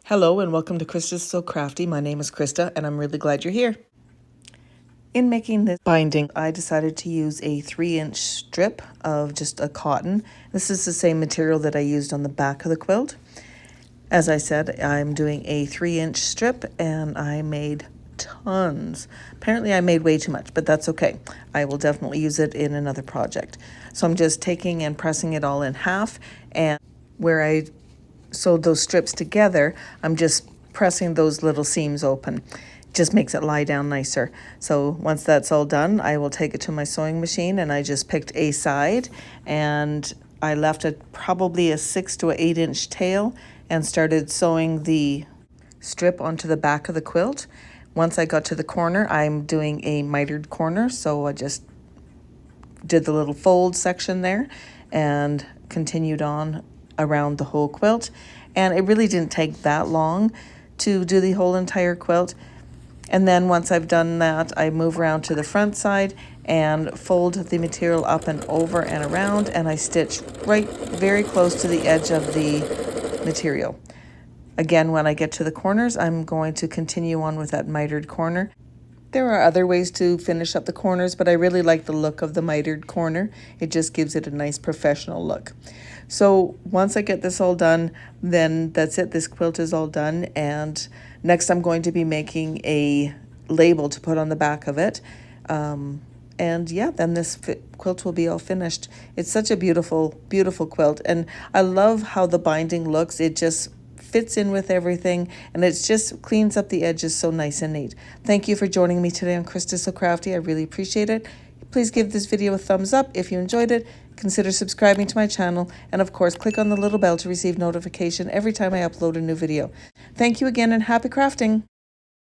Hello and welcome to Krista's So Crafty. My name is Krista and I'm really glad you're here. In making this binding, I decided to use a 3-inch strip of just a cotton. This is the same material that I used on the back of the quilt. As I said, I'm doing a 3-inch strip and I made tons. Apparently I made way too much, but that's okay. I will definitely use it in another project. So I'm just taking and pressing it all in half, and where I sewed those strips together, I'm just pressing those little seams open. Just makes it lie down nicer. So once that's all done, I will take it to my sewing machine, and I just picked a side and I left it probably a 6 to 8 inch tail and started sewing the strip onto the back of the quilt. Once I got to the corner, I'm doing a mitered corner, so I just did the little fold section there and continued on around the whole quilt. And it really didn't take that long to do the whole entire quilt. And then once I've done that, I move around to the front side and fold the material up and over and around, and I stitch right very close to the edge of the material. Again, when I get to the corners, I'm going to continue on with that mitered corner. There are other ways to finish up the corners, but I really like the look of the mitered corner. It just gives it a nice professional look. So once I get this all done, then that's it. This quilt is all done. And next I'm going to be making a label to put on the back of it. And yeah, then this quilt will be all finished. It's such a beautiful, beautiful quilt. And I love how the binding looks. It just fits in with everything, and it just cleans up the edges so nice and neat. Thank you for joining me today on Krista's So Crafty. I really appreciate it. Please give this video a thumbs up if you enjoyed it. Consider subscribing to my channel, and of course click on the little bell to receive notification every time I upload a new video. Thank you again, and happy crafting!